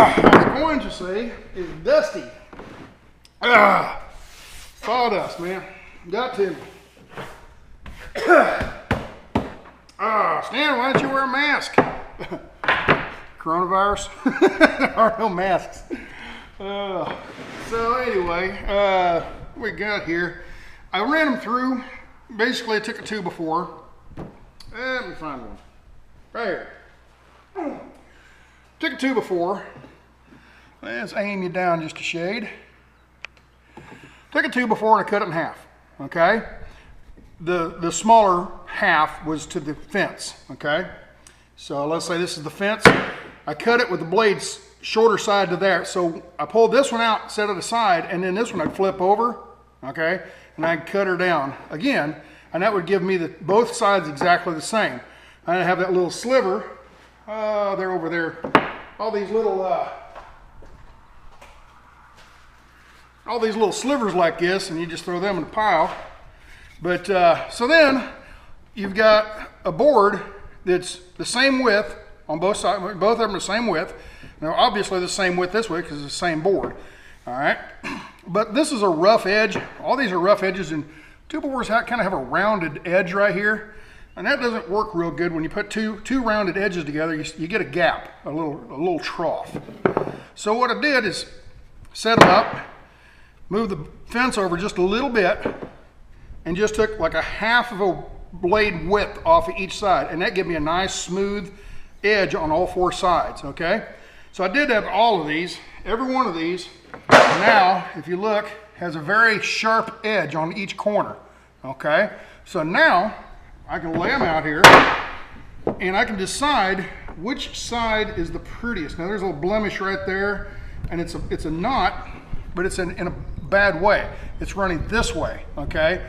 I was going to say, is dusty. Sawdust, man. Got to. Stan, why don't you wear a mask? Coronavirus? There are no masks. So anyway, we got here. I ran them through. Basically, I took a 2x4. Let me find one. Right here. Took a 2x4. Let's aim you down just a shade. Took a 2x4 and I cut it in half. Okay? The smaller half was to the fence. Okay? So let's say this is the fence. I cut it with the blades shorter side to there. So I pulled this one out, set it aside, and then this one I'd flip over. Okay? And I'd cut her down again, and that would give me both sides exactly the same. I have that little sliver. They're over there. All these little slivers like this, and you just throw them in a pile. But so then you've got a board that's the same width on both sides. Both of them are the same width. Now, obviously, the same width this way because it's the same board. All right, but this is a rough edge. All these are rough edges, and 2x4s kind of have a rounded edge right here, and that doesn't work real good when you put two rounded edges together. You get a gap, a little trough. So what I did is set them up, move the fence over just a little bit, and just took like a half of a blade width off of each side, and that gave me a nice smooth edge on all four sides. Okay, so I did have all of these. Every one of these now, if you look, has a very sharp edge on each corner. Okay, so now I can lay them out here and I can decide which side is the prettiest. Now there's a little blemish right there, and it's a knot, but it's in a bad way. It's running this way, okay,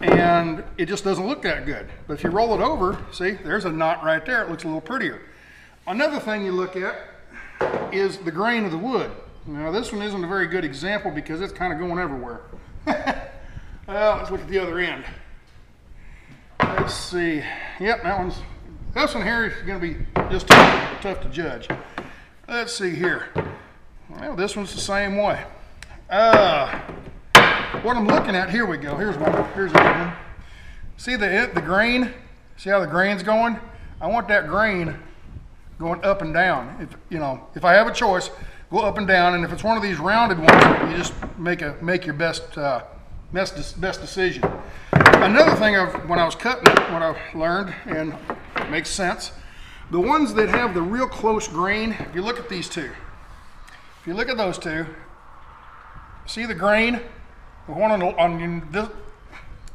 and it just doesn't look that good. But if you roll it over, see, there's a knot right there. It looks a little prettier. Another thing you look at is the grain of the wood. Now this one isn't a very good example because it's kind of going everywhere. Well, let's look at the other end. Let's see. Yep, this one here is going to be just tough to judge. Let's see here. Well, this one's the same way. What I'm looking at, here we go. Here's one. Here's a good one. See the grain? See how the grain's going? I want that grain going up and down. If I have a choice, go up and down. And if it's one of these rounded ones, you just make your best decision. Another thing when I was cutting it, what I learned, and it makes sense, the ones that have the real close grain, if you look at these two, if you look at those two, see the grain? The one on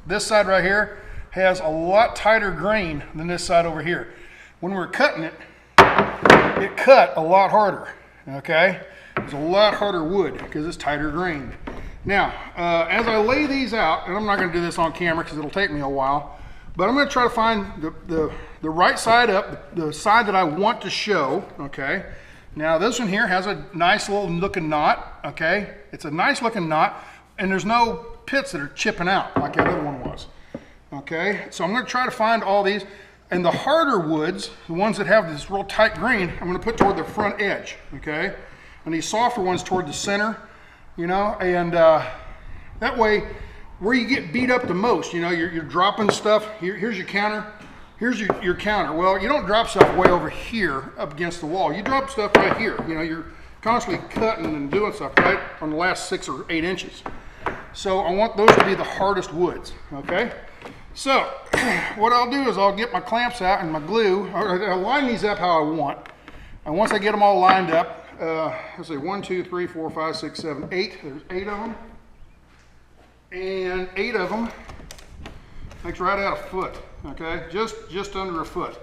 this side right here has a lot tighter grain than this side over here. When we're cutting it, it cut a lot harder, okay? It's a lot harder wood because it's tighter grained. Now, as I lay these out, and I'm not going to do this on camera because it'll take me a while, but I'm going to try to find the right side up, the side that I want to show, okay? Now, this one here has a nice little looking knot, okay? It's a nice looking knot, and there's no pits that are chipping out like that other one was, okay? So I'm going to try to find all these. And the harder woods, the ones that have this real tight grain, I'm going to put toward the front edge, okay? And these softer ones toward the center, and that way, where you get beat up the most, you're dropping stuff. Here's your counter. Here's your counter. Well, you don't drop stuff way over here up against the wall. You drop stuff right here. You're constantly cutting and doing stuff right on the last 6 or 8 inches. So I want those to be the hardest woods, okay? So what I'll do is I'll get my clamps out and my glue, or I'll line these up how I want. And once I get them all lined up, let's see, 1, 2, 3, 4, 5, 6, 7, 8. There's 8 of them. And 8 of them makes right out a foot, okay? Just under a foot,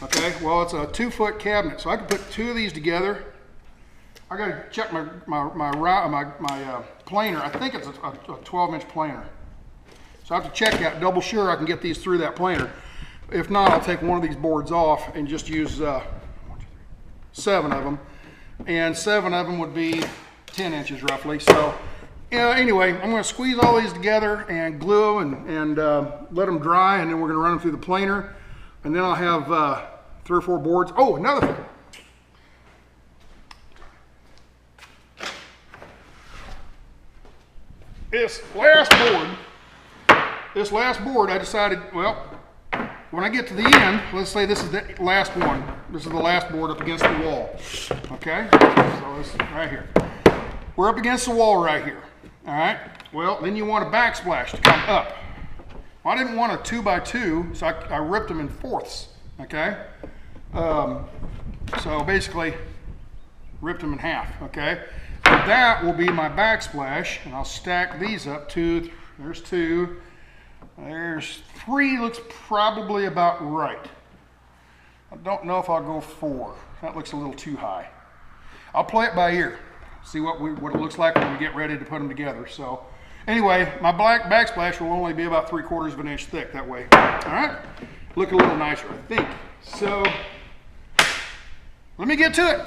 okay? Well, it's a 2-foot cabinet, so I can put 2 of these together. I gotta check my planer. I think it's a 12-inch planer. So I have to check that, double sure I can get these through that planer. If not, I'll take one of these boards off and just use 7 of them. And 7 of them would be 10 inches roughly. So anyway, I'm going to squeeze all these together and glue them and let them dry, and then we're going to run them through the planer. And then I'll have 3 or 4 boards. Oh, another thing. this last board, I decided, well, when I get to the end, let's say this is the last one. This is the last board up against the wall. Okay? So this is right here. We're up against the wall right here. All right? Well, then you want a backsplash to come up. Well, I didn't want a 2x2, so I ripped them in fourths. Okay? So basically, ripped them in half. Okay? And that will be my backsplash, and I'll stack these up. There's 2. There's 3, looks probably about right. I don't know if I'll go 4. That looks a little too high. I'll play it by ear, see what it looks like when we get ready to put them together. So anyway, my black backsplash will only be about 3/4 of an inch thick that way. All right, look a little nicer, I think. So let me get to it.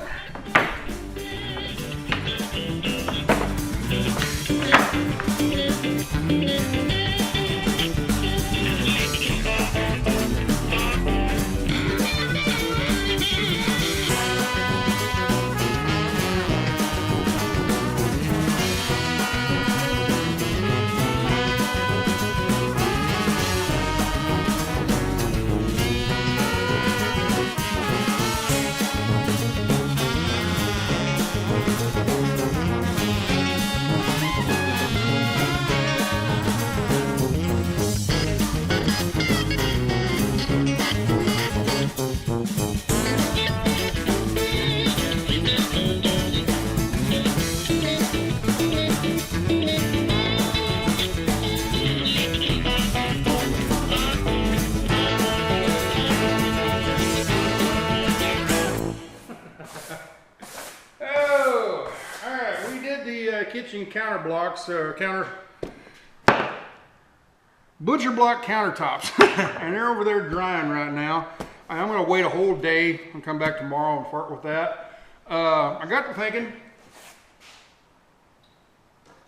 Kitchen counter blocks, butcher block countertops, and they're over there drying right now. I'm going to wait a whole day and come back tomorrow and fart with that. I got to thinking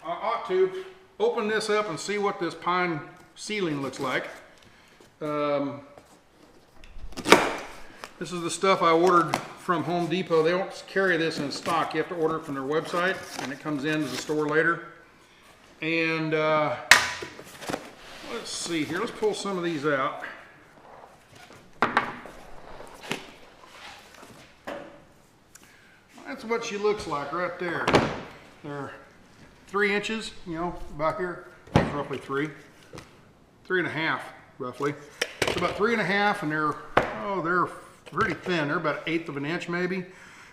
I ought to open this up and see what this pine ceiling looks like. This is the stuff I ordered from Home Depot. They don't carry this in stock. You have to order it from their website, and it comes into the store later. And let's see here. Let's pull some of these out. That's what she looks like right there. They're 3 inches, you know, about here. That's roughly 3.5, roughly. It's about 3.5, and they're pretty thin. They're about 1/8 of an inch, maybe.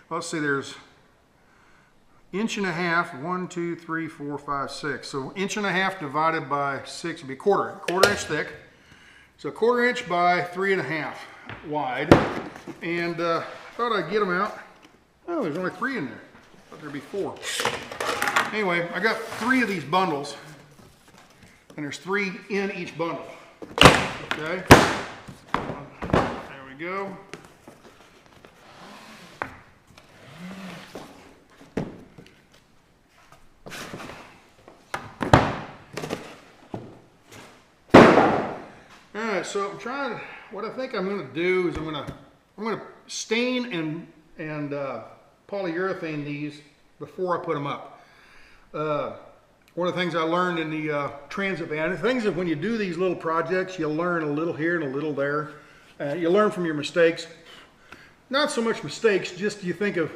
Let's see, there's 1.5 inches. 1, 2, 3, 4, 5, 6. So 1.5 inches divided by 6 would be quarter inch thick. So 1/4 inch by 3.5 wide. And I thought I'd get them out. Oh, there's only 3 in there. I thought there'd be 4. Anyway, I got 3 of these bundles, and there's 3 in each bundle. Okay. There we go. So I'm trying. What I think I'm going to do is I'm going to stain and polyurethane these before I put them up. One of the things I learned in the transit van, the things that when you do these little projects, you learn a little here and a little there. You learn from your mistakes. Not so much mistakes, just you think of,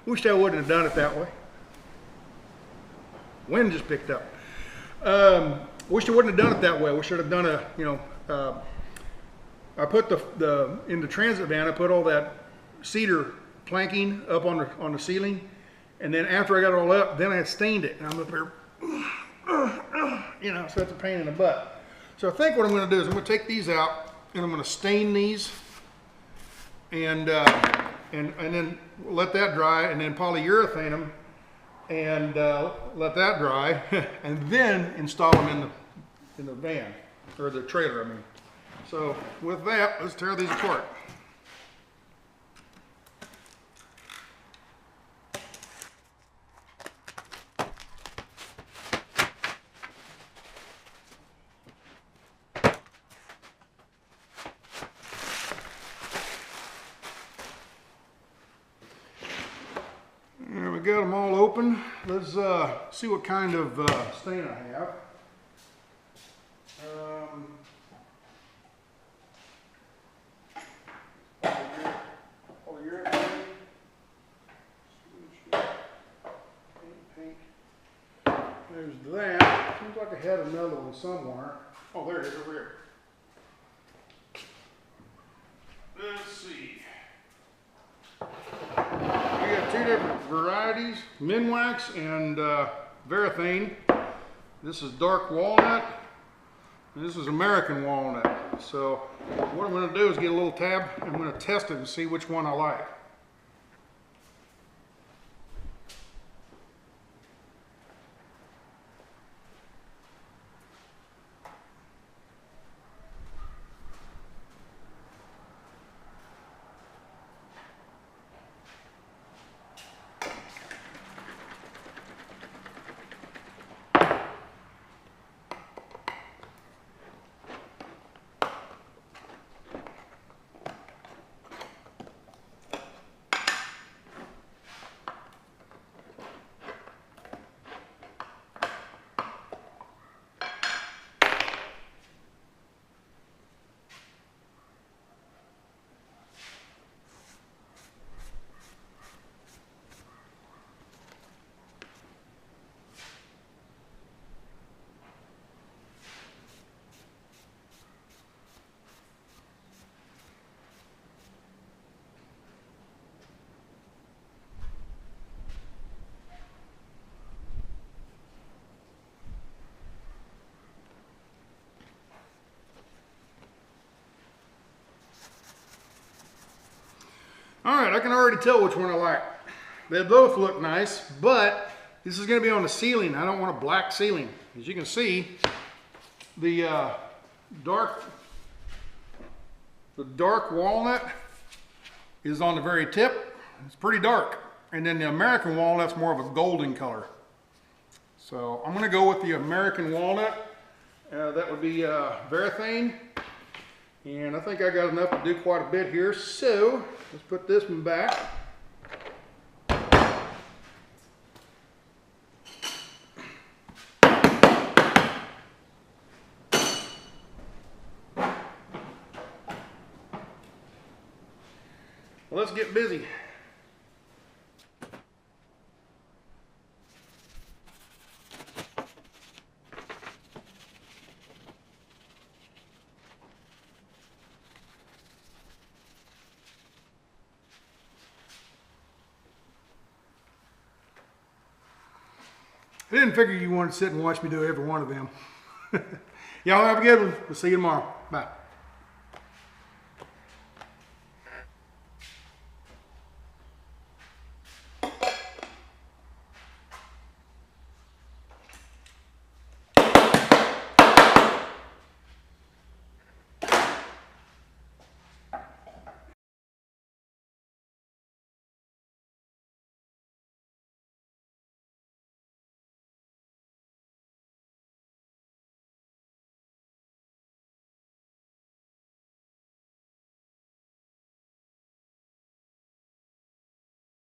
wish I wouldn't have done it that way. Wind just picked up. Wish I wouldn't have done it that way. Wish I'd have done a, you know, I put in the transit van, I put all that cedar planking up on the ceiling, and then after I got it all up, then I stained it, and I'm up here, you know, so that's a pain in the butt. So I think what I'm going to do is I'm going to take these out, and I'm going to stain these, and then let that dry, and then polyurethane them, and let that dry, and then install them in the van, or the trailer, I mean. So with that, let's tear these apart. There we got them all open. Let's see what kind of stain I have. There's that. Seems like I had another one somewhere. Oh, there it is over here. Let's see. We got two different varieties, Minwax and Varathane. This is dark walnut, and this is American walnut. So what I'm going to do is get a little tab, and I'm going to test it and see which one I like. All right, I can already tell which one I like. They both look nice, but this is going to be on the ceiling. I don't want a black ceiling. As you can see, the dark walnut is on the very tip. It's pretty dark. And then the American walnut's more of a golden color. So I'm going to go with the American walnut. That would be Varathane. And I think I got enough to do quite a bit here. So let's put this one back. Well, let's get busy. I didn't figure you wanted to sit and watch me do every one of them. Y'all have a good one. We'll see you tomorrow. Bye.